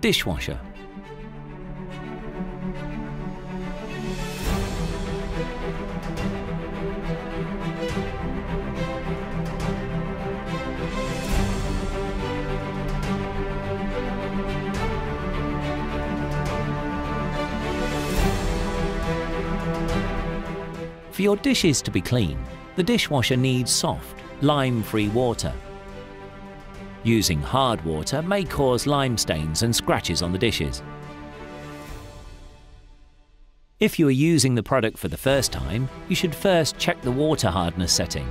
dishwasher. For your dishes to be clean, the dishwasher needs soft, lime-free water. Using hard water may cause lime stains and scratches on the dishes. If you are using the product for the first time, you should first check the water hardness setting.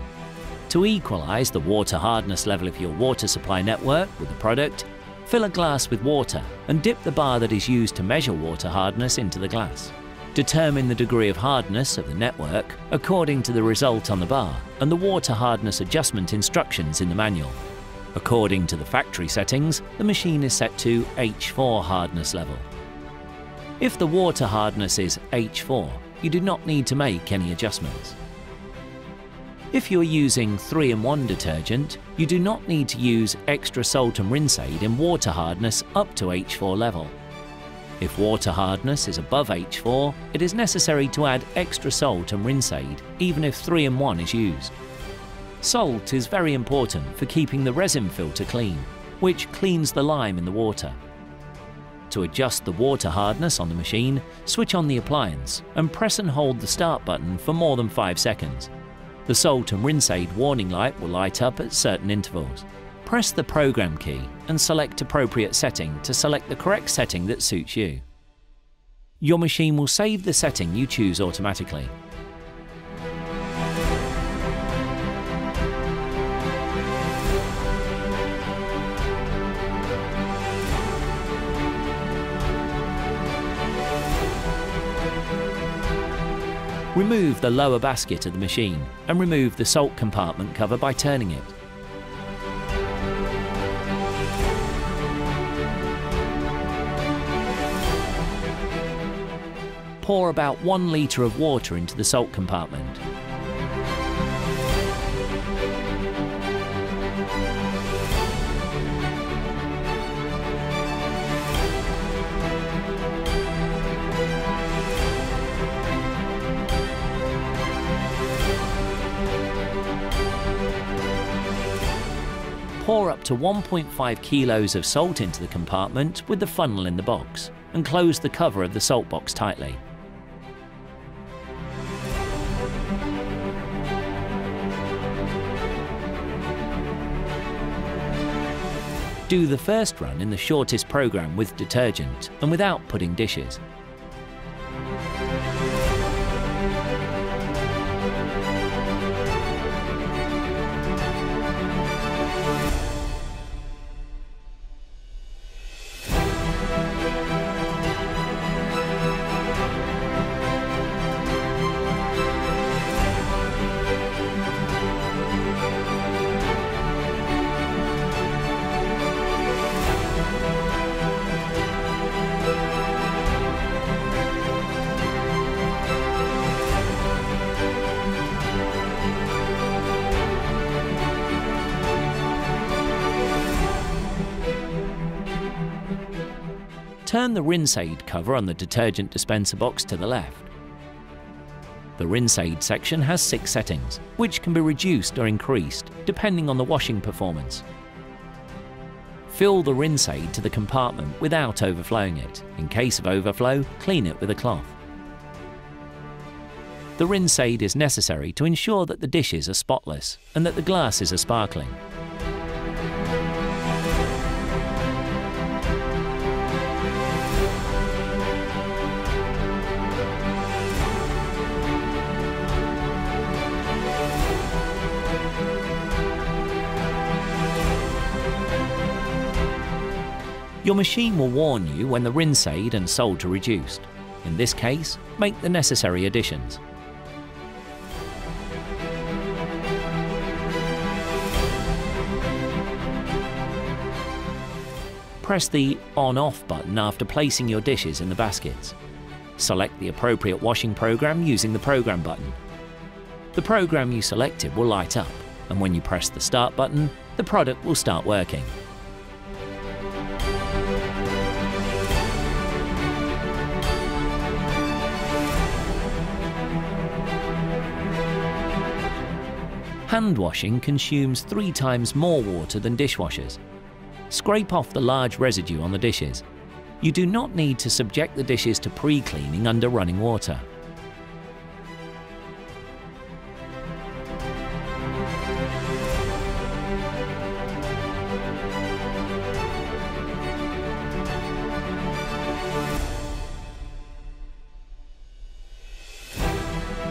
To equalize the water hardness level of your water supply network with the product, fill a glass with water and dip the bar that is used to measure water hardness into the glass. Determine the degree of hardness of the network according to the result on the bar and the water hardness adjustment instructions in the manual. According to the factory settings, the machine is set to H4 hardness level. If the water hardness is H4, you do not need to make any adjustments. If you are using 3-in-1 detergent, you do not need to use extra salt and rinse aid in water hardness up to H4 level. If water hardness is above H4, it is necessary to add extra salt and rinse aid, even if 3-in-1 is used. Salt is very important for keeping the resin filter clean, which cleans the lime in the water. To adjust the water hardness on the machine, switch on the appliance and press and hold the start button for more than 5 seconds. The salt and rinse aid warning light will light up at certain intervals. Press the program key and select appropriate setting to select the correct setting that suits you. Your machine will save the setting you choose automatically. Remove the lower basket of the machine and remove the salt compartment cover by turning it. Pour about 1 litre of water into the salt compartment. Pour up to 1.5 kilos of salt into the compartment with the funnel in the box and close the cover of the salt box tightly. Do the first run in the shortest program with detergent and without putting dishes. Turn the rinse aid cover on the detergent dispenser box to the left. The rinse aid section has 6 settings, which can be reduced or increased depending on the washing performance. Fill the rinse aid to the compartment without overflowing it. In case of overflow, clean it with a cloth. The rinse aid is necessary to ensure that the dishes are spotless and that the glasses are sparkling. Your machine will warn you when the rinse aid and salt are reduced. In this case, make the necessary additions. Press the on-off button after placing your dishes in the baskets. Select the appropriate washing program using the program button. The program you selected will light up, and when you press the start button, the product will start working. Hand washing consumes 3 times more water than dishwashers. Scrape off the large residue on the dishes. You do not need to subject the dishes to pre-cleaning under running water.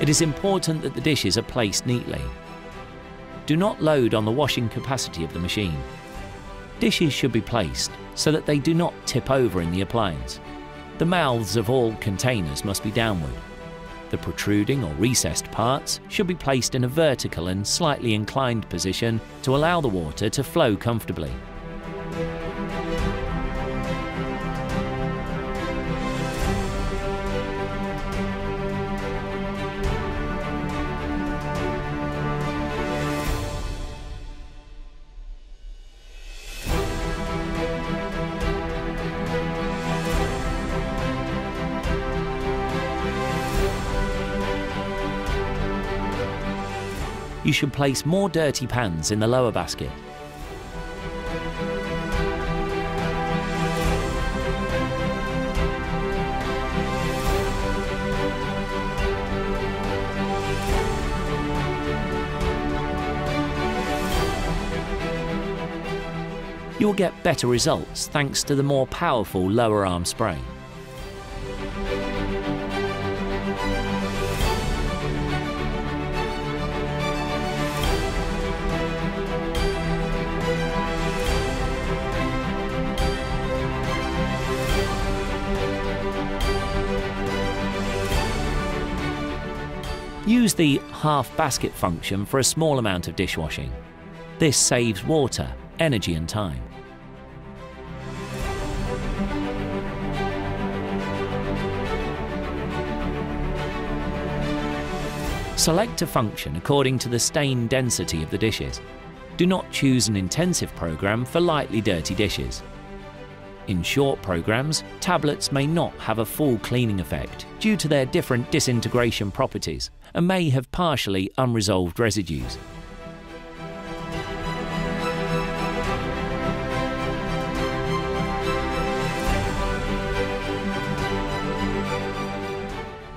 It is important that the dishes are placed neatly. Do not load on the washing capacity of the machine. Dishes should be placed so that they do not tip over in the appliance. The mouths of all containers must be downward. The protruding or recessed parts should be placed in a vertical and slightly inclined position to allow the water to flow comfortably. You should place more dirty pans in the lower basket. You will get better results thanks to the more powerful lower arm spray. Use the half basket function for a small amount of dishwashing. This saves water, energy and time. Select a function according to the stain density of the dishes. Do not choose an intensive program for lightly dirty dishes. In short programs, tablets may not have a full cleaning effect due to their different disintegration properties and may have partially unresolved residues.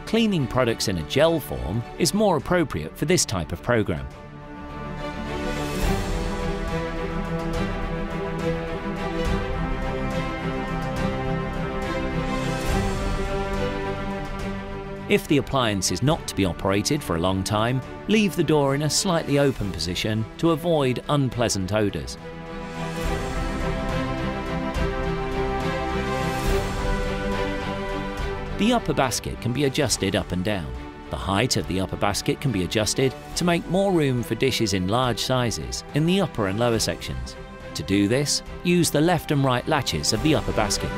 Cleaning products in a gel form is more appropriate for this type of program. If the appliance is not to be operated for a long time, leave the door in a slightly open position to avoid unpleasant odours. The upper basket can be adjusted up and down. The height of the upper basket can be adjusted to make more room for dishes in large sizes in the upper and lower sections. To do this, use the left and right latches of the upper basket.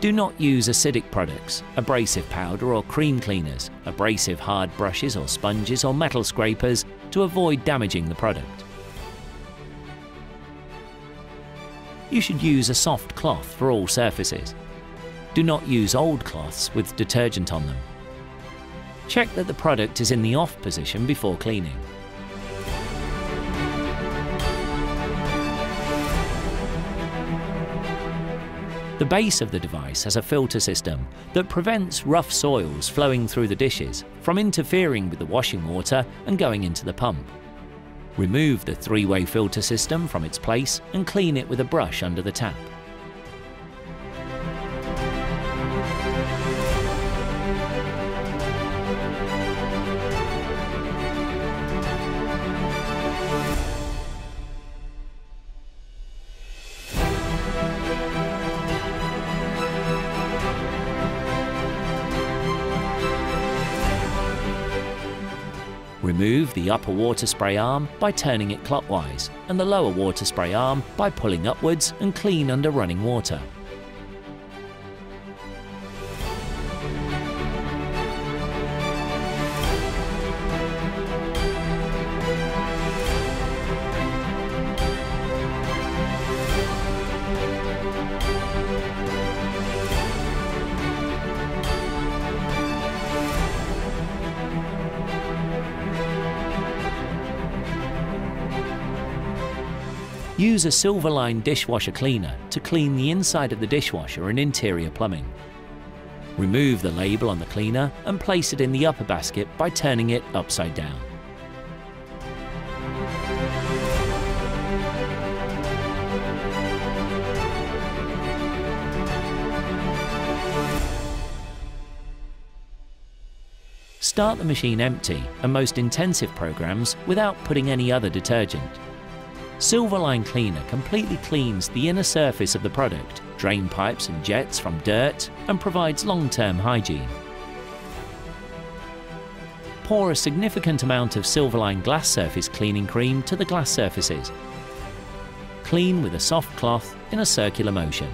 Do not use acidic products, abrasive powder or cream cleaners, abrasive hard brushes or sponges or metal scrapers to avoid damaging the product. You should use a soft cloth for all surfaces. Do not use old cloths with detergent on them. Check that the product is in the off position before cleaning. The base of the device has a filter system that prevents rough soils flowing through the dishes from interfering with the washing water and going into the pump. Remove the three-way filter system from its place and clean it with a brush under the tap. Remove the upper water spray arm by turning it clockwise and the lower water spray arm by pulling upwards and clean under running water. Use a Silverline dishwasher cleaner to clean the inside of the dishwasher and interior plumbing. Remove the label on the cleaner and place it in the upper basket by turning it upside down. Start the machine empty and most intensive programs without putting any other detergent. Silverline Cleaner completely cleans the inner surface of the product, drain pipes and jets from dirt, and provides long-term hygiene. Pour a significant amount of Silverline glass surface cleaning cream to the glass surfaces. Clean with a soft cloth in a circular motion.